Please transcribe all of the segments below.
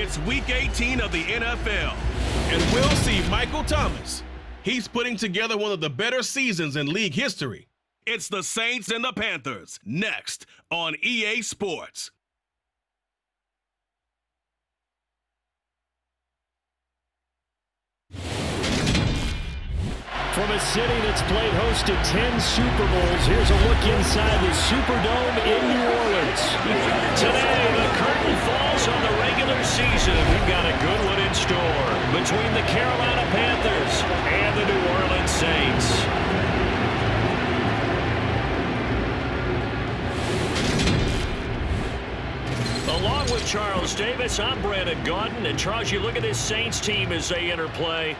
It's Week 18 of the NFL, and we'll see Michael Thomas. He's putting together one of the better seasons in league history. It's the Saints and the Panthers, next on EA Sports. From a city that's played host to 10 Super Bowls, here's a look inside the Superdome in New Orleans. Today, the curtain falls on the regular season. We've got a good one in store between the Carolina Panthers and the New Orleans Saints. Along with Charles Davis, I'm Brandon Gaudin. And Charles, you look at this Saints team as they enter play.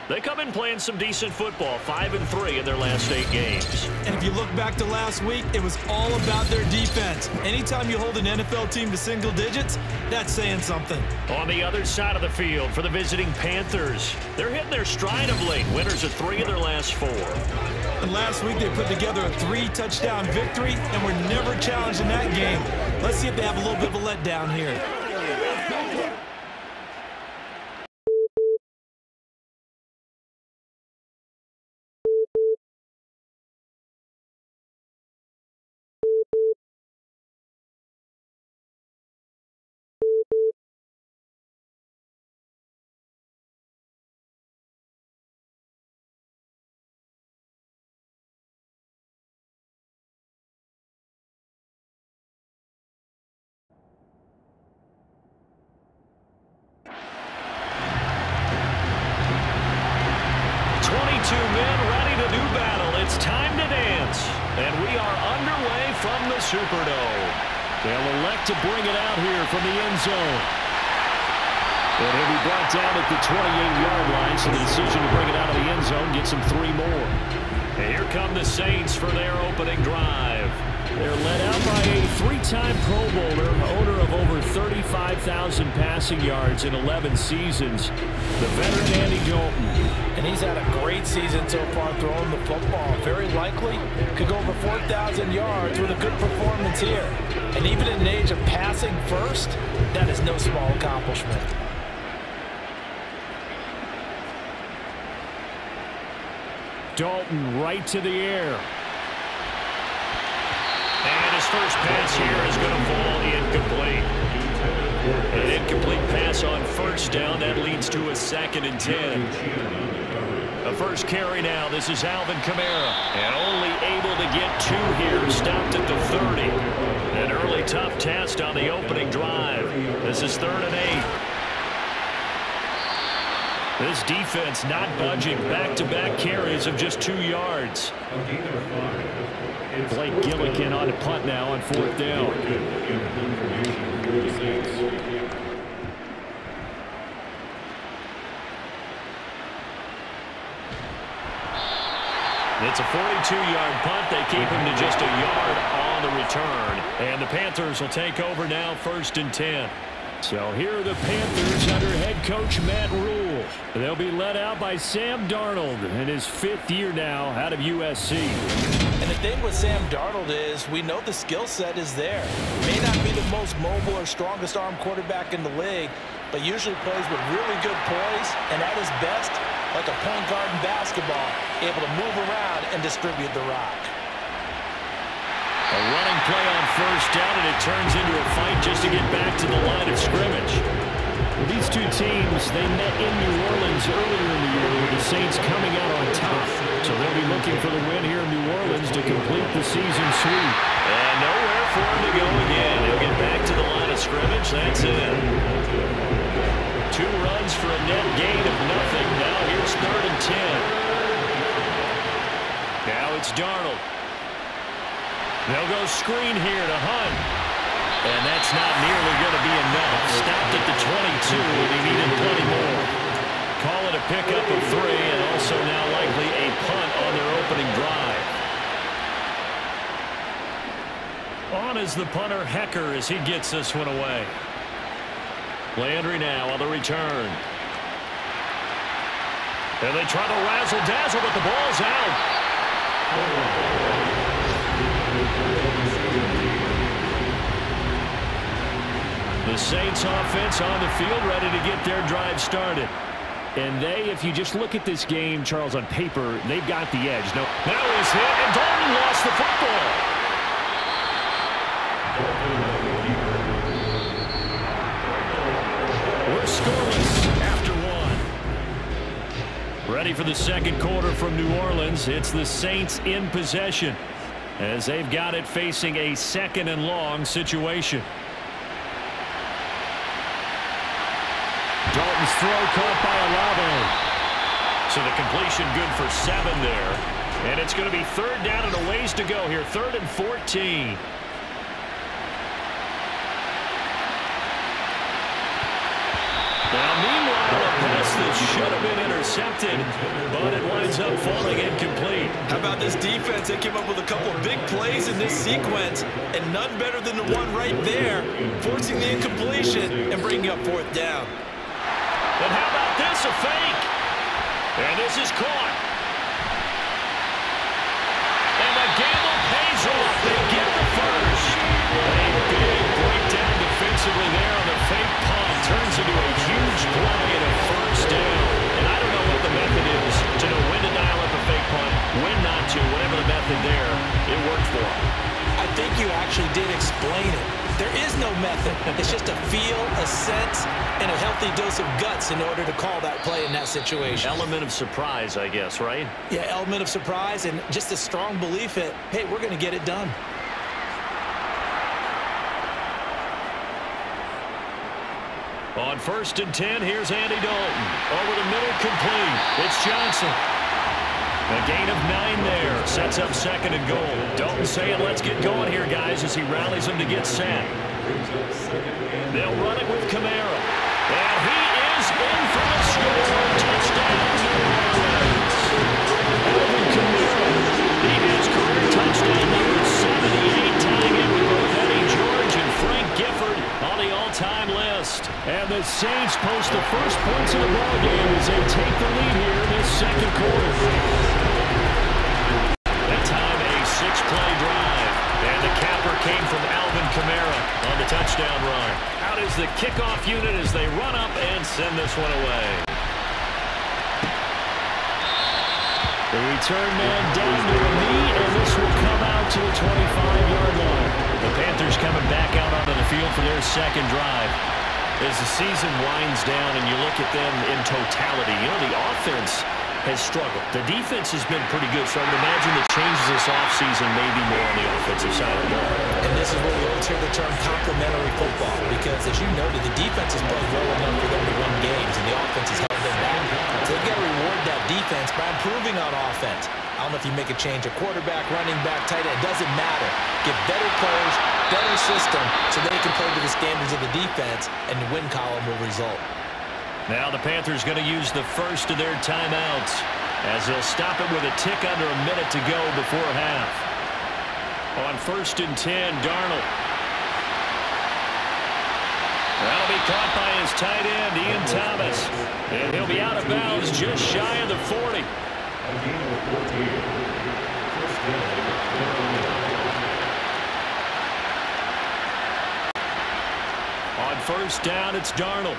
They come in playing some decent football, 5-3 in their last 8 games. And if you look back to last week, it was all about their defense. Anytime you hold an NFL team to single digits, that's saying something. On the other side of the field for the visiting Panthers, they're hitting their stride of late. Winners of 3 of their last 4. And last week they put together a 3-touchdown victory, and were never challenged in that game. Let's see if they have a little bit of a letdown here. Superdome. They'll elect to bring it out here from the end zone. And he'll be brought down at the 28-yard line, so the decision to bring it out of the end zone gets him 3 more. And here come the Saints for their opening drive. They're led out by a 3-time Pro Bowler, owner of over 35,000 passing yards in 11 seasons, the veteran Andy Dalton. And he's had a great season so far throwing the football. Very likely could go over 4,000 yards with a good performance here. And even in an age of passing first, that is no small accomplishment. Dalton right to the air. And his first pass here is going to fall incomplete. An incomplete pass on first down. That leads to a 2nd and 10. The first carry now. This is Alvin Kamara. And only able to get 2 here. Stopped at the 30. An early tough test on the opening drive. This is 3rd and 8. This defense not budging. Back-to-back carries of just 2 yards. Blake Gillikin on a punt now on 4th down. It's a 42-yard punt. They keep him to just a yard on the return. And the Panthers will take over now, 1st and 10. So here are the Panthers under head coach Matt Rule. They'll be led out by Sam Darnold in his 5th year now out of USC. And the thing with Sam Darnold is we know the skill set is there. May not be the most mobile or strongest arm quarterback in the league, but usually plays with really good poise and at his best, like a point guard in basketball, able to move around and distribute the rock. A running play on first down, and it turns into a fight just to get back to the line of scrimmage. Well, these two teams, they met in New Orleans earlier in the year with the Saints coming out on top. So they'll be looking for the win here in New Orleans to complete the season sweep. And nowhere for him to go again. He'll get back to the line of scrimmage. That's it. 2 runs for a net gain of nothing. Now here's 3rd and 10. Now it's Darnold. They'll go screen here to Hunt. And that's not nearly going to be enough. Stopped at the 22, and he needed plenty more. Call it a pickup of 3, and also now likely a punt on their opening drive. On is the punter Hecker as he gets this one away. Landry now on the return. And they try to razzle-dazzle, but the ball's out. The Saints offense on the field, ready to get their drive started. And if you just look at this game, Charles, on paper, they've got the edge. No, that was hit, and Dalton lost the football. We're scoreless after one. Ready for the second quarter from New Orleans. It's the Saints in possession as they've got it facing a 2nd and long situation. Dalton's throw caught by Olave. So the completion good for 7 there. And it's going to be 3rd down and a ways to go here. 3rd and 14. Now, meanwhile, a pass that should have been intercepted, but it winds up falling incomplete. How about this defense? They came up with a couple of big plays in this sequence, and none better than the one right there, forcing the incompletion and bringing up 4th down. But how about this, a fake? And this is caught. And the gamble pays off. They get the first. A big breakdown defensively there on the fake punt. Turns into a huge play and a 1st down. And I don't know what the method is to know when to dial up a fake punt, when not to. Whatever the method there, it worked for them. I think you actually did explain it. There is no method. It's just a feel, a sense, and a healthy dose of guts in order to call that play in that situation. Element of surprise, I guess, right? Yeah, element of surprise and just a strong belief that, hey, we're going to get it done. On 1st and 10, here's Andy Dalton. Over the middle, complete. It's Johnson. A gain of 9 there. Sets up 2nd and goal. Dalton saying, let's get going here, guys, as he rallies them to get set. They'll run it with Kamara. And he is in for the score. Touchdown. Alvin Kamara. He has career touchdown number 78, tying it with both Eddie George and Frank Gifford on the all-time list. And the Saints post the first points of the ballgame as they take the lead here in this second quarter. That time a 6-play drive. And the capper came from Alvin Kamara on the touchdown run. Out is the kickoff unit as they run up and send this one away. The return man down to a knee, and this will come out to the 25-yard line. The Panthers coming back out onto the field for their second drive. As the season winds down and you look at them in totality, you know, the offense has struggled. The defense has been pretty good, so I would imagine the changes this offseason may be more on the offensive side of the ball. And this is where we always hear the term complementary football, because as you noted, the defense has played well enough for them to win games, and the offense has held them back. So they've got to reward that defense by improving on offense. I don't know if you make a change, a quarterback, running back, tight end, it doesn't matter. Get better players, better system, so they can play to the standards of the defense, and the win column will result. Now the Panthers going to use the first of their timeouts as they'll stop it with a tick under a minute to go before half. On 1st and 10, Darnold. That'll be caught by his tight end, Ian Thomas. And he'll be out of bounds just shy of the 40. On 1st down, it's Darnold.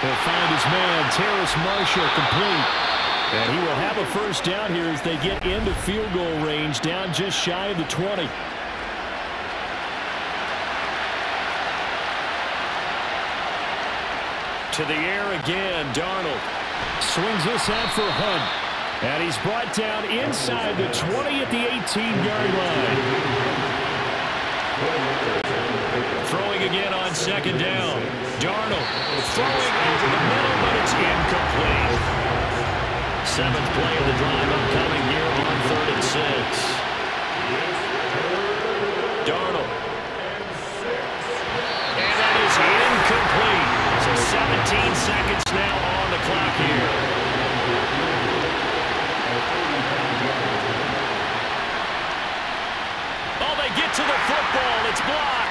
He'll find his man, Terrace Marshall, complete. And he will have a 1st down here as they get into field goal range, down just shy of the 20. To the air again, Darnold. Swings this out for Hunt. And he's brought down inside the 20 at the 18-yard line. Throwing again on 2nd down. Darnold throwing over the middle, but it's incomplete. 7th play of the drive upcoming here on 3rd and 6. Darnold. And that is incomplete. So 17 seconds now on the clock here. Oh, they get to the football. It's blocked.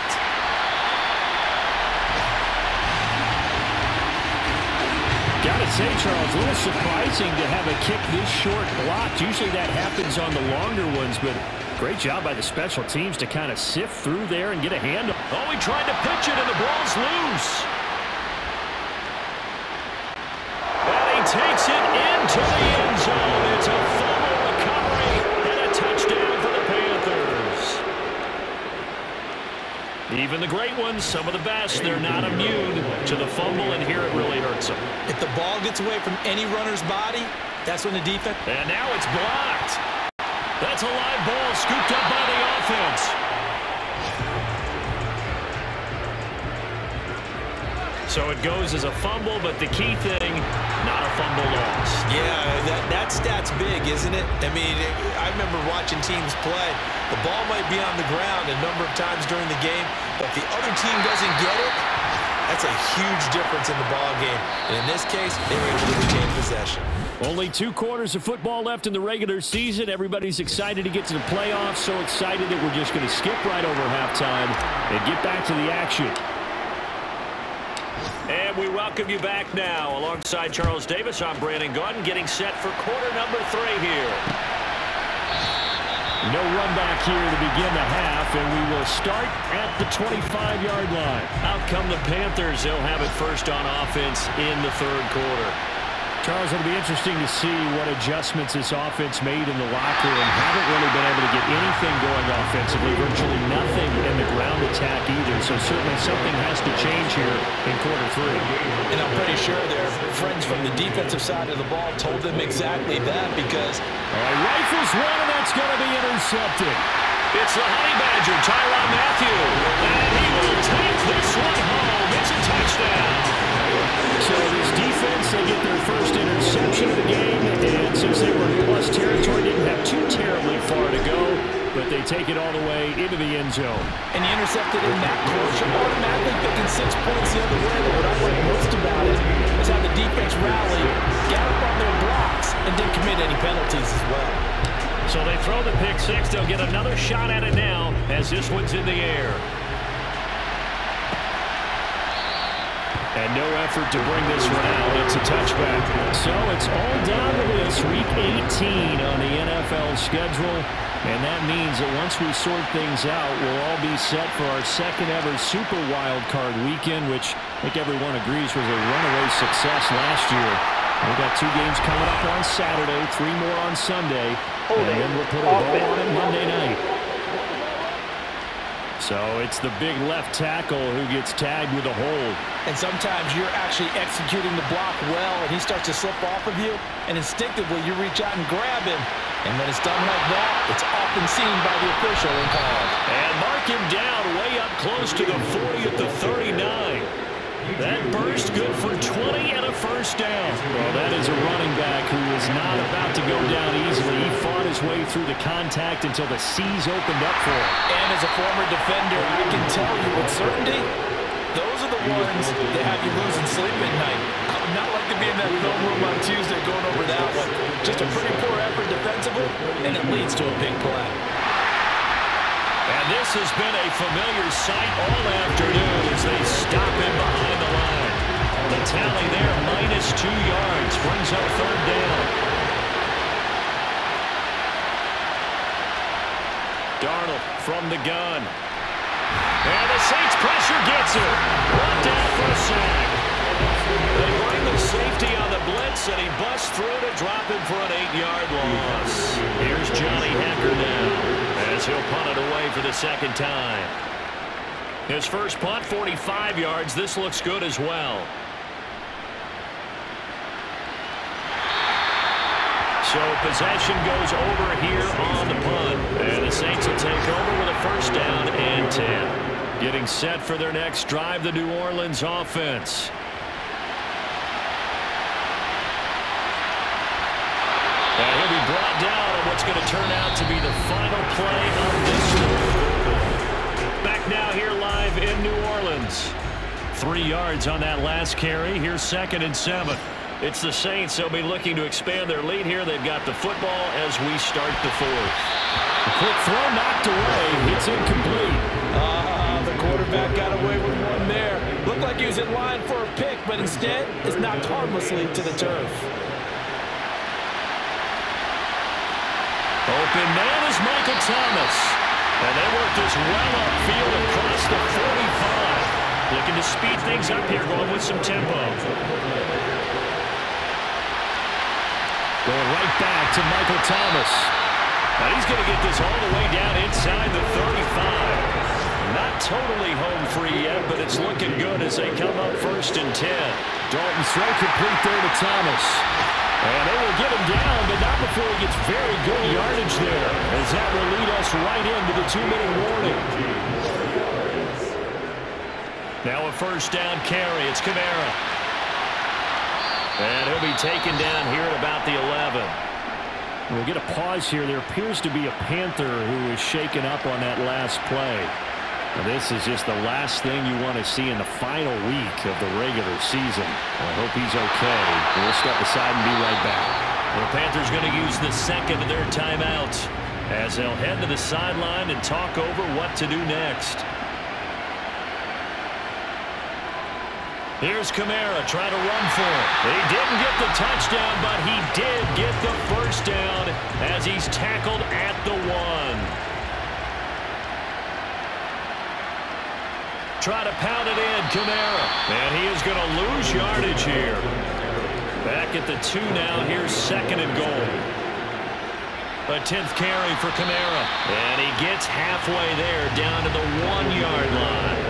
Gotta say, Charles, a little surprising to have a kick this short blocked. Usually that happens on the longer ones, but Great job by the special teams to kind of sift through there and get a handle. Oh, he tried to pitch it, and the ball's loose. And he takes it into the end zone. It's a fumble recovery and a touchdown for the Panthers. Even the great ones, some of the best, they're not immune to the fumble, and here it really hurts them. If the ball gets away from any runner's body, that's when the defense... And now it's blocked. That's a live ball scooped up by the offense. So it goes as a fumble, but the key thing, not a fumble loss. Yeah, that stat's big, isn't it? I mean, I remember watching teams play. The ball might be on the ground a number of times during the game, but if the other team doesn't get it, that's a huge difference in the ball game. And in this case, they were able to retain possession. Only 2 quarters of football left in the regular season. Everybody's excited to get to the playoffs, so excited that we're just going to skip right over halftime and get back to the action. And we welcome you back now. Alongside Charles Davis, I'm Brandon Gaudin, getting set for quarter number 3 here. No run back here to begin the half, and we will start at the 25-yard line. Out come the Panthers. They'll have it first on offense in the 3rd quarter. Charles, it'll be interesting to see what adjustments this offense made in the locker room. Haven't really been able to get anything going offensively, virtually nothing in the ground attack either. So certainly something has to change here in quarter 3. And I'm pretty sure their friends from the defensive side of the ball told them exactly that because... rifles one, and that's going to be intercepted. It's the Honey Badger, Tyrann Mathieu. And he will take this one home. It's a touchdown. So this defense, they get their first interception of the game, and since they were in plus territory, didn't have too terribly far to go, but they take it all the way into the end zone. And he intercepted in that close, you're automatically picking 6 points the other way, but what I like most about it is how the defense rallied, got up on their blocks, and didn't commit any penalties as well. So they throw the pick 6. They'll get another shot at it now as this one's in the air. And no effort to bring this one out. It's a touchback. So it's all down to this week 18 on the NFL schedule. And that means that once we sort things out, we'll all be set for our second ever Super Wild Card weekend, which I think everyone agrees was a runaway success last year. We've got 2 games coming up on Saturday, 3 more on Sunday, and then we'll put a bow on it Monday night. So it's the big left tackle who gets tagged with a hold. And sometimes you're actually executing the block well, and he starts to slip off of you, and instinctively you reach out and grab him. And when it's done like that, it's often seen by the official and called. And mark him down way up close to the 40 at the 39. That burst good for 20 and a first down. Well, that is a running back who is not about to go down easily. He fought his way through the contact until the seas opened up for him. And as a former defender, I can tell you with certainty, those are the ones that have you losing sleep at night. I would not like to be in that film room on Tuesday going over that one. Just a pretty poor effort defensively, and it leads to a big play. And this has been a familiar sight all afternoon as they stop him behind the line. The tally there, -2 yards, brings up 3rd down. Darnold from the gun. And the Saints pressure gets him. Brought down for a sack. They bring the safety on the blitz, and he busts through to drop him for an 8-yard loss. Here's Johnny Hacker now as he'll punt it away for the 2nd time. His first punt, 45 yards. This looks good as well. So possession goes over here on the punt. And the Saints will take over with a first down and 10. Getting set for their next drive, the New Orleans offense. And he'll be brought down on what's going to turn out to be the final play of this one. Back now here live in New Orleans. 3 yards on that last carry. Here's 2nd and 7. It's the Saints. They'll be looking to expand their lead here. They've got the football as we start the 4th. A quick throw knocked away. It's incomplete. The quarterback got away with one there. Looked like he was in line for a pick, but instead it's knocked harmlessly to the turf. open man is Michael Thomas. And they work this well upfield across the 45. Looking to speed things up here, going with some tempo. Going right back to Michael Thomas. And he's going to get this all the way down inside the 35. Not totally home free yet, but it's looking good as they come up 1st and 10. Dalton's throw complete there to Thomas. And they will get him down, but not before he gets very good yardage there, as that will lead us right into the 2-minute warning. Now a 1st down carry. It's Kamara. And he'll be taken down here at about the 11. We'll get a pause here. There appears to be a Panther who is shaken up on that last play. Now, this is just the last thing you want to see in the final week of the regular season. I hope he's okay. We'll step aside and be right back. The Panthers going to use the second of their timeout as they'll head to the sideline and talk over what to do next. Here's Kamara trying to run for it. He didn't get the touchdown, but he did get the 1st down as he's tackled at the 1. Try to pound it in, Kamara. And he is going to lose yardage here. Back at the 2 now. Here's 2nd and goal. A 10th carry for Kamara. And he gets halfway there down to the 1-yard line.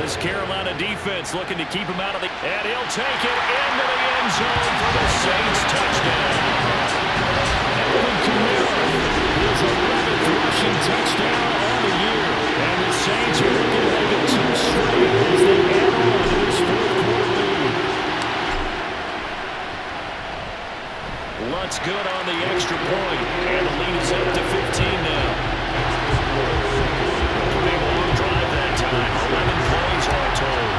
This Carolina defense looking to keep him out of the... And he'll take it into the end zone for the Saints touchdown. Alvin Kamara, his 11th rushing touchdown on the year. And the Saints are looking to make it 2 straight as they add on to this 4th-quarter lead. Lutz good on the extra point. And the lead is up to 15 now. Pretty long drive that time. 11 plays all told.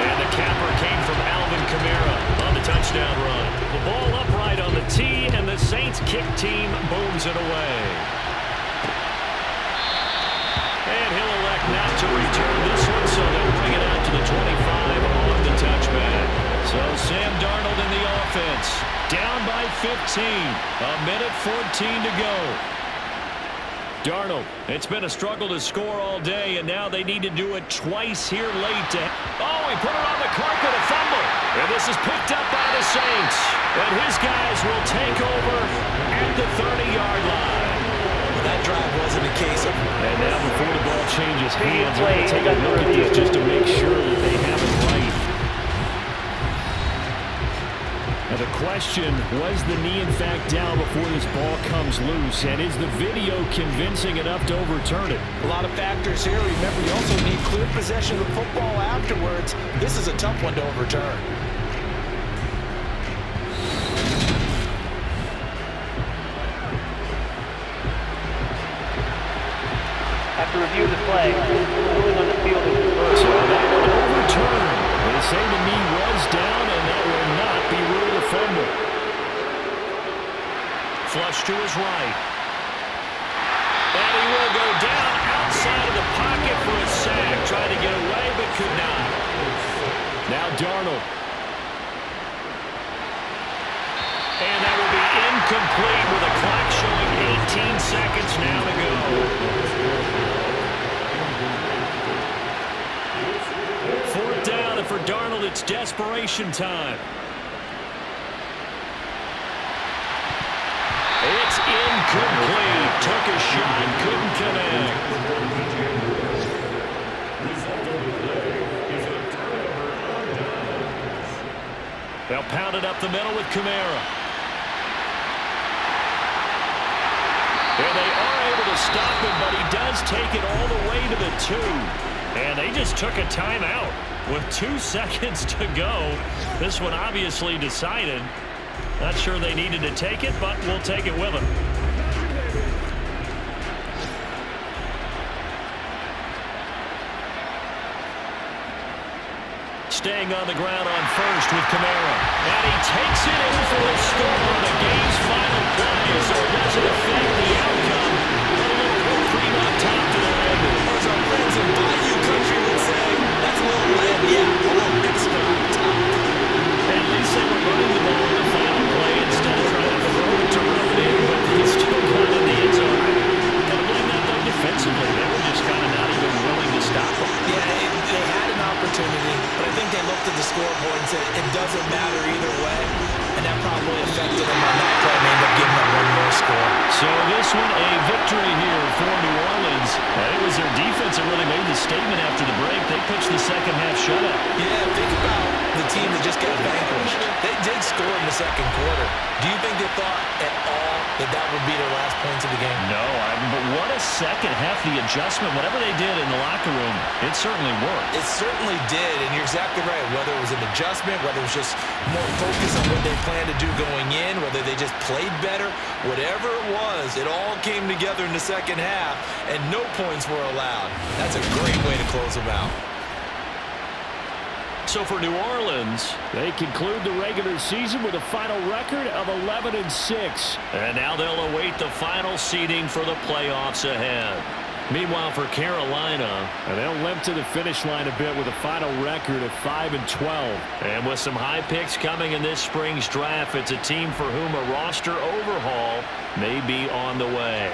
And the capper came from Alvin Kamara on the touchdown run. The ball upright on the tee, and the Saints kick team booms it away. And he'll elect not to return this one, so they'll bring it out to the 25 on the touchback. So Sam Darnold in the offense. Down by 15. 1:14 to go. Darnold, it's been a struggle to score all day, and now they need to do it twice here late. Oh, he put it on the carpet, a fumble. And this is picked up by the Saints. And his guys will take over at the 30-yard line. That drive wasn't a case of... And now before the ball changes hands, we're going to take a look at this just to make sure that they have it right. Now the question, was the knee in fact down before this ball comes loose? And is the video convincing enough to overturn it? A lot of factors here. Remember, you also need clear possession of the football afterwards. This is a tough one to overturn. After review of the play, ruling on the field is reversed. So that would overturn. They say the knee was down, and that will not be ruled a fumble. Flush to his right. And he will go down outside of the pocket for a sack. Tried to get away, but could not. Now Darnold. And that will be incomplete with a clock showing 18 seconds now to go. Fourth down, and for Darnold, it's desperation time. It's incomplete. Took a shot, couldn't connect. They'll pound it up the middle with Kamara. And they are able to stop him, but he does take it all the way to the 2. And they just took a timeout with 2 seconds to go. This one obviously decided. Not sure they needed to take it, but we'll take it with them. Staying on the ground on first with Kamara. And he takes it in for a score on the game's final play, so it doesn't affect the outcome. A little whipped cream on top to the end. As our friends in Bayou Country would say, that's a little red, yeah, a little extra on top. At least they were running the ball in the final play instead of trying to throw it to run it in, but he still got in the end zone. this one a victory here for New Orleans. And it was their defense that really made the statement after the break. They pitched the second half shutout. Yeah, think about the team that just got vanquished. They did score in the second quarter. Do you think they thought at all that would be their last points of the game? No, but what a second half. The adjustment, whatever they did in the locker room, it certainly worked. It certainly did, and you're exactly right. Whether it was an adjustment, whether it was just more focus on what they planned to do going in, whether they just played better, whatever it was, it all came together in the second half, and no points were allowed. That's a great way to close them out. So for New Orleans, they conclude the regular season with a final record of 11-6. And now they'll await the final seeding for the playoffs ahead. Meanwhile, for Carolina, they'll limp to the finish line a bit with a final record of 5-12. And with some high picks coming in this spring's draft, it's a team for whom a roster overhaul may be on the way.